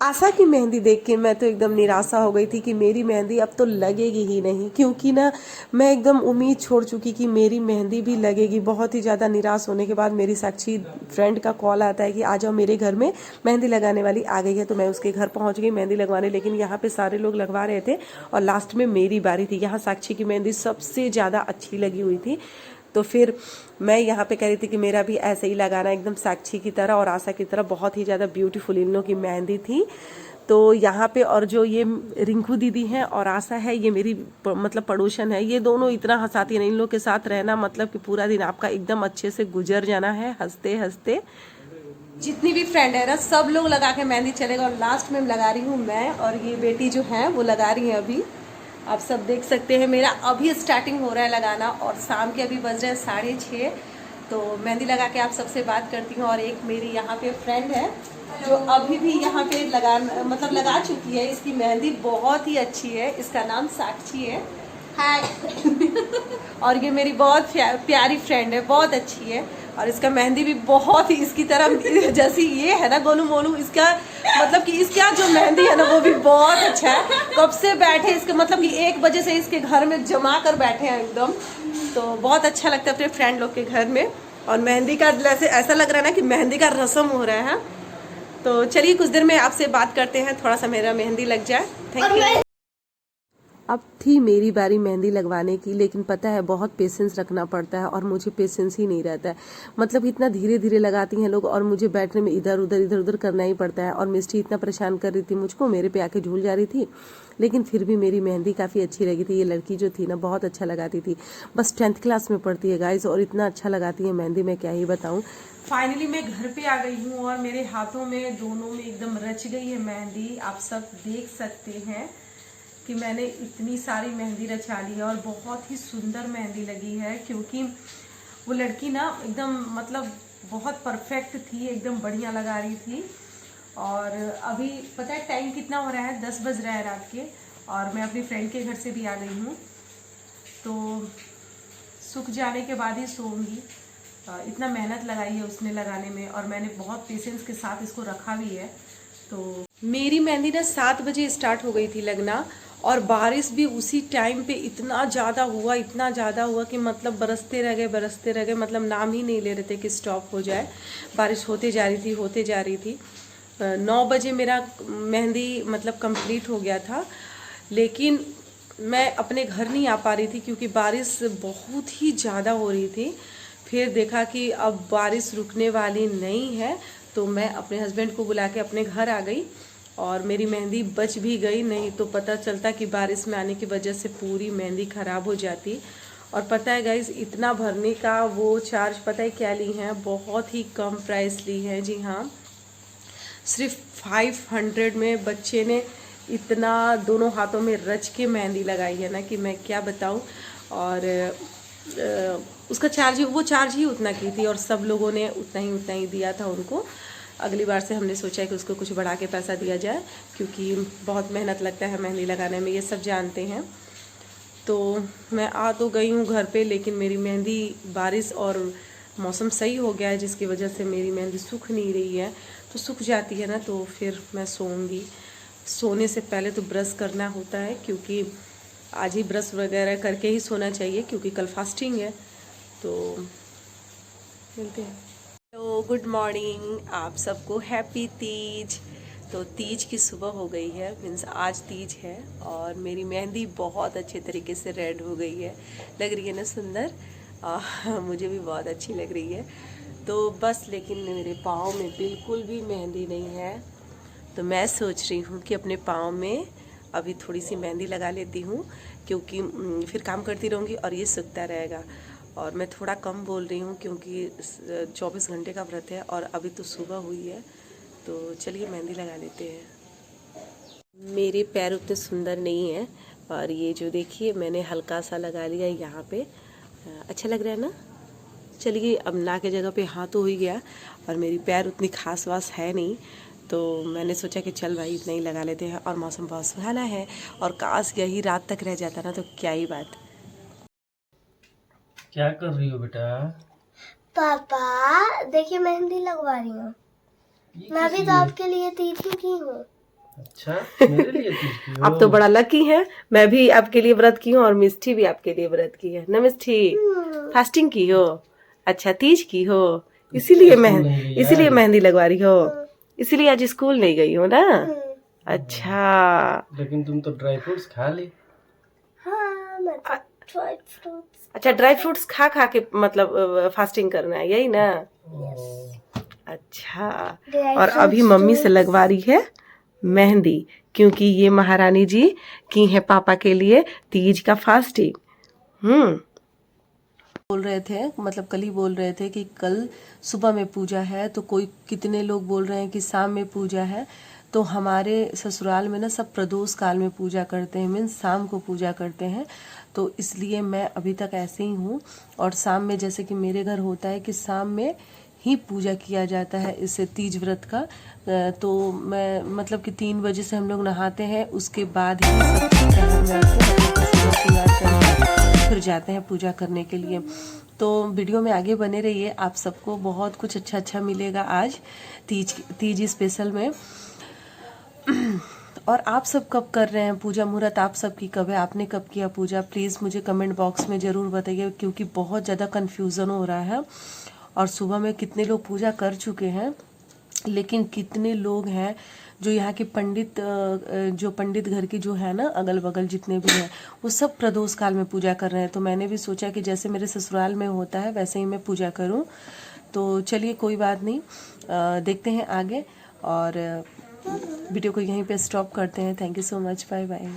आशा की मेहंदी देख के मैं तो एकदम निराशा हो गई थी कि मेरी मेहंदी अब तो लगेगी ही नहीं, क्योंकि ना मैं एकदम उम्मीद छोड़ चुकी कि मेरी मेहंदी भी लगेगी। बहुत ही ज़्यादा निराश होने के बाद मेरी साक्षी फ्रेंड का कॉल आता है कि आ जाओ मेरे घर में, मेहंदी लगाने वाली आ गई है। तो मैं उसके घर पहुंच गई मेहंदी लगवाने, लेकिन यहाँ पे सारे लोग लगवा रहे थे और लास्ट में मेरी बारी थी। यहाँ साक्षी की मेहंदी सबसे ज़्यादा अच्छी लगी हुई थी। तो फिर मैं यहाँ पे कह रही थी कि मेरा भी ऐसे ही लगाना, एकदम साक्षी की तरह और आशा की तरह। बहुत ही ज़्यादा ब्यूटीफुल इन लोगों की मेहंदी थी। तो यहाँ पे और जो ये रिंकू दीदी हैं और आशा है, ये मेरी मतलब पड़ोसन है, ये दोनों इतना हंसाती हैं। इन लोग के साथ रहना मतलब कि पूरा दिन आपका एकदम अच्छे से गुजर जाना है हंसते हंसते। जितनी भी फ्रेंड है ना, सब लोग लगा के मेहंदी चलेगा और लास्ट में लगा रही हूँ मैं, और ये बेटी जो है वो लगा रही है अभी। आप सब देख सकते हैं मेरा अभी स्टार्टिंग हो रहा है लगाना, और शाम के अभी बज रहे हैं 6:30। तो मेहंदी लगा के आप सबसे बात करती हूँ। और एक मेरी यहाँ पे फ्रेंड है जो अभी भी यहाँ पे लगा चुकी है। इसकी मेहंदी बहुत ही अच्छी है, इसका नाम साक्षी है। हाय और ये मेरी बहुत प्यारी फ्रेंड है, बहुत अच्छी है। और इसका मेहंदी भी बहुत ही इसकी तरह जैसी ये है ना गोलू मोलू, इसका मतलब कि इसका जो मेहंदी है ना वो भी बहुत अच्छा है। कब से बैठे इसके मतलब कि 1 बजे से इसके घर में जमा कर बैठे हैं एकदम। तो बहुत अच्छा लगता है अपने फ्रेंड लोग के घर में। और मेहंदी का जैसे ऐसा लग रहा है ना कि मेहंदी का रस्म हो रहा है। तो चलिए कुछ देर में आपसे बात करते हैं, थोड़ा सा मेरा मेहंदी लग जाए। Thank you. अब थी मेरी बारी मेहंदी लगवाने की, लेकिन पता है बहुत पेशेंस रखना पड़ता है और मुझे पेशेंस ही नहीं रहता है। मतलब इतना धीरे धीरे लगाती हैं लोग और मुझे बैठने में इधर उधर करना ही पड़ता है। और मिस्टी इतना परेशान कर रही थी मुझको, मेरे पे आके झूल जा रही थी, लेकिन फिर भी मेरी मेहंदी काफ़ी अच्छी लगी थी। ये लड़की जो थी ना बहुत अच्छा लगाती थी, बस 10th क्लास में पढ़ती है गाइज, और इतना अच्छा लगाती है मेहंदी, मैं क्या ही बताऊँ। फाइनली मैं घर पे आ गई हूँ और मेरे हाथों में दोनों में एकदम रच गई है मेहंदी। आप सब देख सकते हैं कि मैंने इतनी सारी मेहंदी रचा ली है और बहुत ही सुंदर मेहंदी लगी है, क्योंकि वो लड़की ना एकदम मतलब बहुत परफेक्ट थी, एकदम बढ़िया लगा रही थी। और अभी पता है टाइम कितना हो रहा है, 10 बज रहा है रात के, और मैं अपनी फ्रेंड के घर से भी आ गई हूँ। तो सूख जाने के बाद ही सोऊंगी। इतना मेहनत लगाई है उसने लगाने में और मैंने बहुत पेशेंस के साथ इसको रखा भी है। तो मेरी मेहंदी ना 7 बजे स्टार्ट हो गई थी लगना, और बारिश भी उसी टाइम पे इतना ज़्यादा हुआ कि मतलब बरसते रह गए, मतलब नाम ही नहीं ले रहे थे कि स्टॉप हो जाए। बारिश होते जा रही थी। 9 बजे मेरा मेहंदी मतलब कंप्लीट हो गया था, लेकिन मैं अपने घर नहीं आ पा रही थी क्योंकि बारिश बहुत ही ज़्यादा हो रही थी। फिर देखा कि अब बारिश रुकने वाली नहीं है, तो मैं अपने हस्बैंड को बुला के अपने घर आ गई और मेरी मेहंदी बच भी गई, नहीं तो पता चलता कि बारिश में आने की वजह से पूरी मेहंदी ख़राब हो जाती। और पता है गाइस, इतना भरने का वो चार्ज पता है क्या ली हैं, बहुत ही कम प्राइस ली है। जी हाँ, सिर्फ 500 में बच्चे ने इतना दोनों हाथों में रच के मेहंदी लगाई है ना कि मैं क्या बताऊं। और उसका वो चार्ज ही उतना की थी और सब लोगों ने उतना ही दिया था उनको। अगली बार से हमने सोचा है कि उसको कुछ बढ़ा के पैसा दिया जाए, क्योंकि बहुत मेहनत लगता है मेहंदी लगाने में, ये सब जानते हैं। तो मैं आ तो गई हूँ घर पे, लेकिन मेरी मेहंदी बारिश और मौसम सही हो गया है जिसकी वजह से मेरी मेहंदी सूख नहीं रही है। तो सूख जाती है ना तो फिर मैं सोऊंगी। सोने से पहले तो ब्रश करना होता है, क्योंकि आज ही ब्रश वगैरह करके ही सोना चाहिए, क्योंकि कल फास्टिंग है। तो मिलते हैं। तो गुड मॉर्निंग आप सबको, हैप्पी तीज। तो तीज की सुबह हो गई है, मीन्स आज तीज है, और मेरी मेहंदी बहुत अच्छे तरीके से रेड हो गई है। लग रही है ना सुंदर, मुझे भी बहुत अच्छी लग रही है। तो बस लेकिन मेरे पाँव में बिल्कुल भी मेहंदी नहीं है, तो मैं सोच रही हूँ कि अपने पाँव में अभी थोड़ी सी मेहंदी लगा लेती हूँ, क्योंकि फिर काम करती रहूँगी और ये सूखता रहेगा। और मैं थोड़ा कम बोल रही हूँ क्योंकि 24 घंटे का व्रत है और अभी तो सुबह हुई है। तो चलिए मेहंदी लगा लेते हैं। मेरे पैर उतने सुंदर नहीं है, और ये जो देखिए मैंने हल्का सा लगा लिया यहाँ पे, अच्छा लग रहा है ना। चलिए अब ना के जगह पे हाथ तो हो ही गया, और मेरी पैर उतनी खास वास है नहीं, तो मैंने सोचा कि चल भाई इतना ही लगा लेते हैं। और मौसम बहुत सुहाना है, और काश यही रात तक रह जाता ना तो क्या ही बात। क्या कर रही हो बेटा? पापा देखिए मेहंदी लगवा रही हूँ। ये मैं किस भी तो लिए? आपके लिए तीज ही की हूँ। अच्छा, मेरे लिए तीज की हो? आप तो बड़ा लकी हैं। मैं भी आपके लिए व्रत की हूँ और मिष्ठी भी आपके लिए व्रत की है ना मिष्ठी? फास्टिंग की हो? अच्छा, तीज की हो, इसीलिए स्कूल नहीं गई इसीलिए आज? मेहंदी लगवा रही हो, इसीलिए आज स्कूल नहीं गई हो ना? अच्छा लेकिन तुम तो ड्राई फ्रूट्स खा ली। हाँ मैं तो ड्राई फ्रूट्स। अच्छा, ड्राई फ्रूट्स खा खा के मतलब फास्टिंग करना है, यही ना? अच्छा, और अभी मम्मी से लगवा रही है मेहंदी, क्योंकि ये महारानी जी की है पापा के लिए तीज का फास्टिंग। बोल रहे थे, मतलब कल ही बोल रहे थे कि कल सुबह में पूजा है, तो कोई कितने लोग बोल रहे हैं कि शाम में पूजा है। तो हमारे ससुराल में ना सब प्रदोष काल में पूजा करते हैं, मीन्स शाम को पूजा करते हैं। तो इसलिए मैं अभी तक ऐसे ही हूँ। और शाम में जैसे कि मेरे घर होता है कि शाम में ही पूजा किया जाता है इस तीज व्रत का। तो मैं मतलब कि 3 बजे से हम लोग नहाते हैं, उसके बाद ही सब शहर में आके अपने पूजा श्रृंगार करके फिर जाते हैं पूजा करने के लिए। तो वीडियो में आगे बने रहिए, आप सबको बहुत कुछ अच्छा अच्छा मिलेगा आज तीज स्पेशल में। और आप सब कब कर रहे हैं पूजा मुहूर्त, आप सब की कब है, आपने कब किया पूजा, प्लीज़ मुझे कमेंट बॉक्स में ज़रूर बताइए, क्योंकि बहुत ज़्यादा कन्फ्यूज़न हो रहा है। और सुबह में कितने लोग पूजा कर चुके हैं, लेकिन कितने लोग हैं जो यहाँ के पंडित जो पंडित घर की जो है ना अगल बगल जितने भी हैं, वो सब प्रदोष काल में पूजा कर रहे हैं। तो मैंने भी सोचा कि जैसे मेरे ससुराल में होता है वैसे ही मैं पूजा करूं। तो चलिए कोई बात नहीं, देखते हैं आगे। और वीडियो को यहीं पे स्टॉप करते हैं। Thank you so much, bye bye.